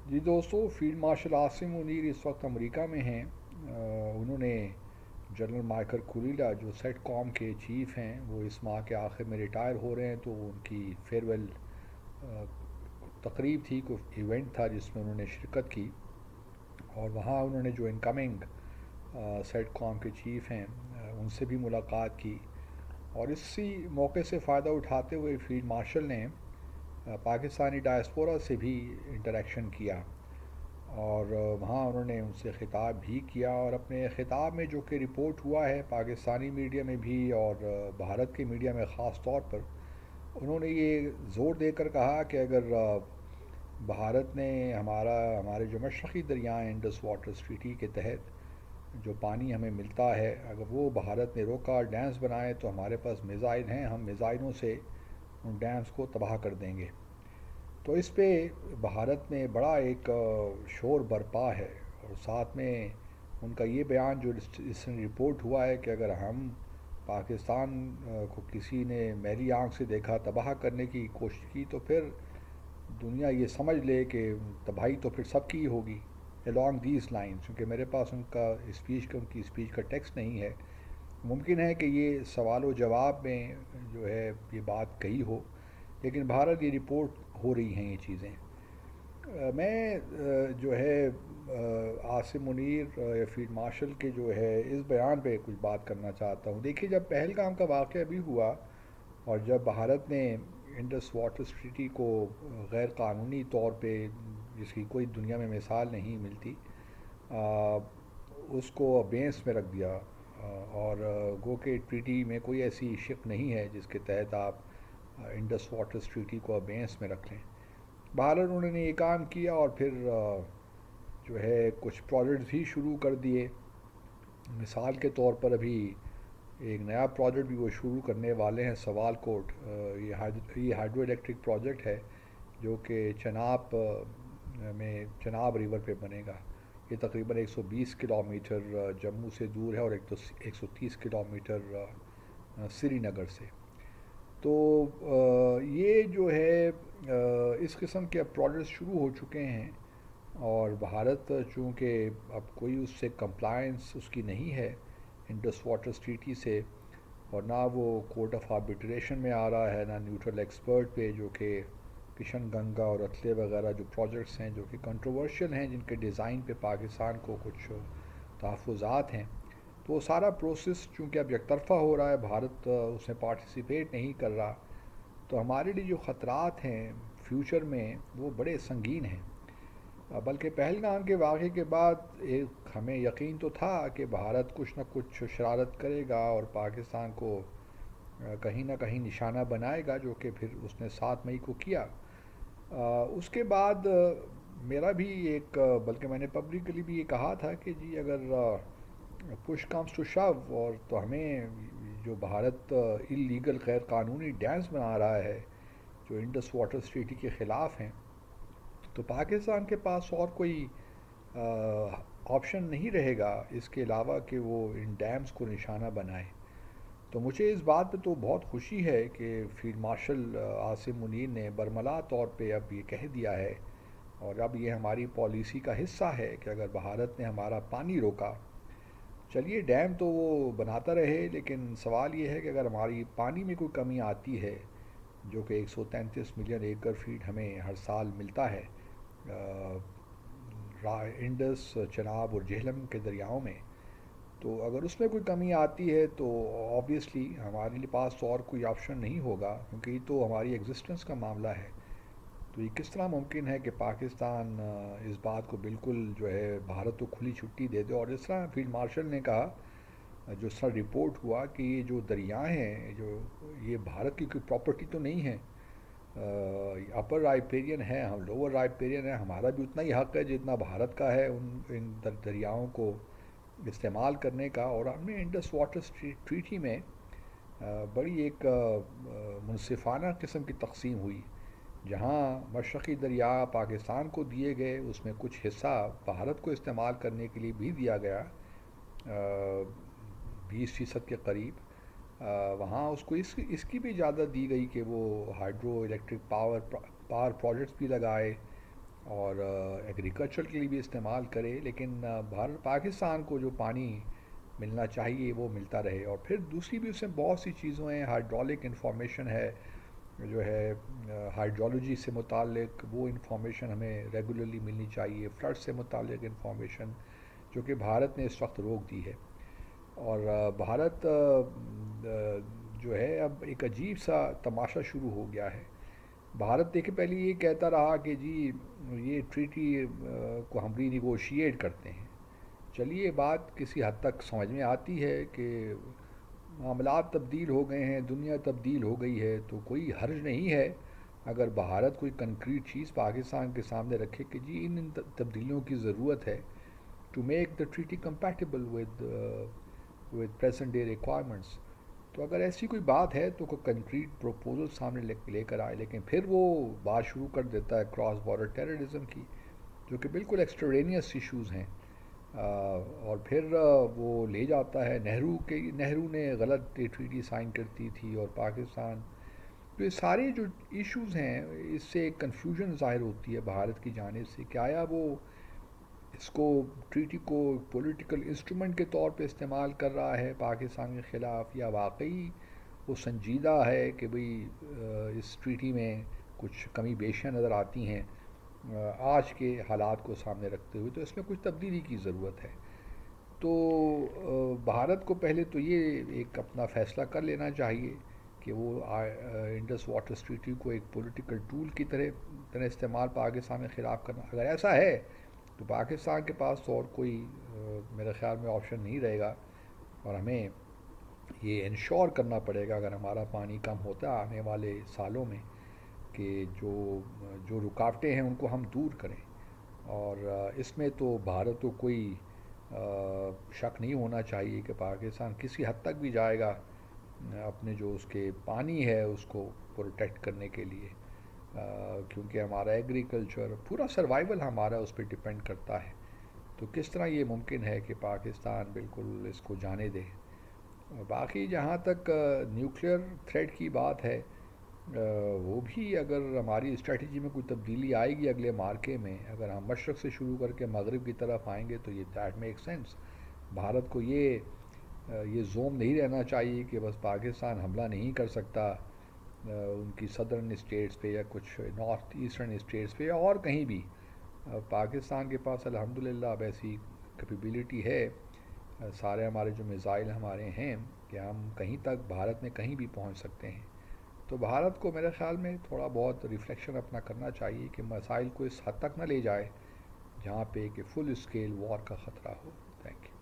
جی دوستو، field marshal Asim Munir اس وقت امریکہ میں ہیں۔ انہوں نے جنرل مائیکل کولیلا جو سیٹ کام کے چیف ہیں، وہ اس ماہ کے آخر میں ریٹائر ہو رہے ہیں، تو ان کی فیئر ویل تقریب تھی، کوئی ایونٹ تھا جس میں انہوں نے شرکت کی، اور وہاں انہوں نے جو انکمنگ سیٹ کام کے چیف ہیں ان سے بھی ملاقات کی، اور اسی موقع سے فائدہ اٹھاتے ہوئے فیلڈ مارشل نے پاکستانی ڈائسپورا سے بھی انٹریکشن کیا، اور وہاں انہوں نے ان سے خطاب بھی کیا، اور اپنے خطاب میں جو کہ رپورٹ ہوا ہے پاکستانی میڈیا میں بھی اور بھارت کے میڈیا میں خاص طور پر، انہوں نے یہ زور دے کر کہا کہ اگر بھارت نے ہمارے جو مشرقی دریائیں انڈس واٹر ٹریٹی کے تحت جو پانی ہمیں ملتا ہے، اگر وہ بھارت نے روکا، ڈیمز بنائے، تو ہمارے پاس میزائل ہیں، ہم میزائلوں سے ان ڈیمز کو تباہ کر دیں گے۔ تو اس پہ بھارت میں بڑا ایک شور برپا ہے، اور ساتھ میں ان کا یہ بیان جو اس میں رپورٹ ہوا ہے کہ اگر ہم پاکستان کو کسی نے میلی آنکھ سے دیکھا، تباہ کرنے کی کوشش کی، تو پھر دنیا یہ سمجھ لے کہ تباہی تو پھر سب کی ہی ہوگی along دیز لائنس، کیونکہ میرے پاس ان کی اسپیچ کا ٹیکسٹ نہیں ہے۔ ممکن ہے کہ یہ سوال و جواب میں جو ہے یہ بات کہی ہو، لیکن بہرحال یہ رپورٹ ہو رہی ہیں یہ چیزیں۔ میں جو ہے عاصم منیر یا فیلڈ مارشل کے جو ہے اس بیان پہ کچھ بات کرنا چاہتا ہوں۔ دیکھیے، جب پہلگام کا واقعہ بھی ہوا اور جب بھارت نے انڈس واٹر ٹریٹی کو غیر قانونی طور پہ، جس کی کوئی دنیا میں مثال نہیں ملتی، اس کو بینس میں رکھ دیا، اور گو کہ ٹریٹی میں کوئی ایسی شق نہیں ہے جس کے تحت آپ انڈس واٹر ٹریٹی کو بینس میں رکھ لیں۔ بہرحال انہوں نے یہ کام کیا، اور پھر جو ہے کچھ پروجیکٹس بھی شروع کر دیے۔ مثال کے طور پر ابھی ایک نیا پروجیکٹ بھی وہ شروع کرنے والے ہیں، سوال کوٹ، یہ ہائیڈرو الیکٹرک پروجیکٹ ہے جو کہ میں چناب ریور پہ بنے گا۔ یہ تقریباً 120 کلومیٹر جموں سے دور ہے، اور 130 کلومیٹر سری نگر سے۔ تو یہ جو ہے اس قسم کے اب پروجیکٹس شروع ہو چکے ہیں، اور بھارت چونکہ اب کوئی اس سے کمپلائنس اس کی نہیں ہے انڈس واٹر ٹریٹی سے، اور نہ وہ کورٹ آف آربیٹریشن میں آ رہا ہے، نہ نیوٹرل ایکسپرٹ پہ، جو کہ کشن گنگا اور اتلے وغیرہ جو پروجیکٹس ہیں جو کہ کنٹروورشل ہیں، جن کے ڈیزائن پہ پاکستان کو کچھ تحفظات ہیں، تو وہ سارا پروسیس چونکہ اب یک طرفہ ہو رہا ہے، بھارت اس میں پارٹیسپیٹ نہیں کر رہا، تو ہمارے لیے جو خطرات ہیں فیوچر میں وہ بڑے سنگین ہیں۔ بلکہ پہلگام کے واقعے کے بعد ہمیں یقین تو تھا کہ بھارت کچھ نہ کچھ شرارت کرے گا اور پاکستان کو کہیں نہ کہیں نشانہ بنائے گا، جو کہ پھر اس نے 7 مئی کو کیا۔ اس کے بعد میرا بھی بلکہ میں نے پبلکلی بھی یہ کہا تھا کہ جی اگر پش کمز ٹو شو، اور تو ہمیں جو بھارت اللیگل غیر قانونی ڈیمز بنا رہا ہے جو انڈس واٹر ٹریٹی کے خلاف ہیں، تو پاکستان کے پاس اور کوئی آپشن نہیں رہے گا اس کے علاوہ کہ وہ ان ڈیمز کو نشانہ بنائے۔ تو مجھے اس بات پہ تو بہت خوشی ہے کہ فیلڈ مارشل عاصم منیر نے برملا طور پہ اب یہ کہہ دیا ہے، اور اب یہ ہماری پالیسی کا حصہ ہے کہ اگر بھارت نے ہمارا پانی روکا، چلیے ڈیم تو وہ بناتا رہے، لیکن سوال یہ ہے کہ اگر ہماری پانی میں کوئی کمی آتی ہے، جو کہ 133 ملین ایکڑ فیٹ ہمیں ہر سال ملتا ہے انڈس، چناب اور جہلم کے دریاؤں میں، تو اگر اس میں کوئی کمی آتی ہے تو آبویسلی ہمارے پاس تو اور کوئی آپشن نہیں ہوگا، کیونکہ یہ تو ہماری ایگزسٹنس کا معاملہ ہے۔ تو یہ کس طرح ممکن ہے کہ پاکستان اس بات کو بالکل جو ہے بھارت کو کھلی چھٹی دے دے؟ اور اس طرح فیلڈ مارشل نے کہا، جو اس طرح رپورٹ ہوا کہ یہ جو دریائیں ہیں، جو یہ بھارت کی کوئی پراپرٹی تو نہیں ہے، اپر رائپیرین ہے، ہم لوور رائپیرین ہے، ہمارا بھی اتنا ہی حق ہے جتنا بھارت کا ہے ان دریاؤں کو استعمال کرنے کا۔ اور ہم نے انڈس واٹر ٹریٹی میں بڑی ایک منصفانہ قسم کی تقسیم ہوئی، جہاں مشرقی دریا پاکستان کو دیے گئے، اس میں کچھ حصہ بھارت کو استعمال کرنے کے لیے بھی دیا گیا، 20% کے قریب۔ وہاں اس کو اس کی بھی اجازت دی گئی کہ وہ ہائیڈرو الیکٹرک پاور پروجیکٹس بھی لگائے، اور ایگریکلچر کے لیے بھی استعمال کرے، لیکن بھارت پاکستان کو جو پانی ملنا چاہیے وہ ملتا رہے۔ اور پھر دوسری بھی اس میں بہت سی چیزوں ہیں، ہائیڈرولک انفارمیشن ہے جو ہے، ہائیڈرولوجی سے متعلق وہ انفارمیشن ہمیں ریگولرلی ملنی چاہیے، فلڈ سے متعلق انفارمیشن جو کہ بھارت نے اس وقت روک دی ہے۔ اور بھارت جو ہے اب ایک عجیب سا تماشا شروع ہو گیا ہے۔ بھارت دیکھے پہلے یہ کہتا رہا کہ جی یہ ٹریٹی کو ہم ری نیگوشیٹ کرتے ہیں۔ چلیے بات کسی حد تک سمجھ میں آتی ہے کہ معاملات تبدیل ہو گئے ہیں، دنیا تبدیل ہو گئی ہے، تو کوئی حرج نہیں ہے اگر بھارت کوئی کنکریٹ چیز پاکستان کے سامنے رکھے کہ جی ان تبدیلیوں کی ضرورت ہے to make the treaty compatible with present day requirements. تو اگر ایسی کوئی بات ہے تو کوئی کنکریٹ پروپوزل سامنے لے کر آئے، لیکن پھر وہ بات شروع کر دیتا ہے کراس بارڈر ٹیررزم کی، جو کہ بالکل ایکسٹرینیس ایشوز ہیں، اور پھر وہ لے جاتا ہے نہرو نے غلط ٹریٹی سائن کرتی تھی اور پاکستان، تو یہ سارے جو ایشوز ہیں اس سے کنفیوژن ظاہر ہوتی ہے بھارت کی جانب سے کہ آیا وہ اس کو ٹریٹی کو پولیٹیکل انسٹرومنٹ کے طور پہ استعمال کر رہا ہے پاکستان کے خلاف، یا واقعی وہ سنجیدہ ہے کہ بھئی اس ٹریٹی میں کچھ کمی بیشیاں نظر آتی ہیں آج کے حالات کو سامنے رکھتے ہوئے، تو اس میں کچھ تبدیلی کی ضرورت ہے۔ تو بھارت کو پہلے تو یہ ایک اپنا فیصلہ کر لینا چاہیے کہ وہ انڈس واٹر ٹریٹی کو ایک پولیٹیکل ٹول کی طرح استعمال پاکستان کے خلاف کرنا، اگر ایسا ہے تو پاکستان کے پاس تو اور کوئی میرے خیال میں آپشن نہیں رہے گا، اور ہمیں یہ انشور کرنا پڑے گا اگر ہمارا پانی کم ہوتا ہے آنے والے سالوں میں کہ جو رکاوٹیں ہیں ان کو ہم دور کریں۔ اور اس میں تو بھارت کو کوئی شک نہیں ہونا چاہیے کہ پاکستان کسی حد تک بھی جائے گا اپنے جو اس کے پانی ہے اس کو پروٹیکٹ کرنے کے لیے، کیونکہ ہمارا ایگریکلچر پورا سروائیول ہمارا اس پہ ڈپینڈ کرتا ہے۔ تو کس طرح یہ ممکن ہے کہ پاکستان بالکل اس کو جانے دے؟ باقی جہاں تک نیوکلیئر تھریٹ کی بات ہے، وہ بھی اگر ہماری اسٹریٹجی میں کوئی تبدیلی آئے گی اگلے مارکے میں، اگر ہم مشرق سے شروع کر کے مغرب کی طرف آئیں گے تو یہ دیٹ میک سینس۔ بھارت کو یہ زوم نہیں رہنا چاہیے کہ بس پاکستان حملہ نہیں کر سکتا ان کی سدرن اسٹیٹس پہ یا کچھ نارتھ ایسٹرن اسٹیٹس پہ یا اور کہیں بھی۔ پاکستان کے پاس الحمدللہ اب ایسی کیپیبلٹی ہے، سارے ہمارے جو میزائل ہمارے ہیں کہ ہم کہیں تک بھارت میں کہیں بھی پہنچ سکتے ہیں۔ تو بھارت کو میرے خیال میں تھوڑا بہت ریفلیکشن اپنا کرنا چاہیے کہ مسائل کو اس حد تک نہ لے جائے جہاں پہ کہ فل اسکیل وار کا خطرہ ہو۔ Thank you.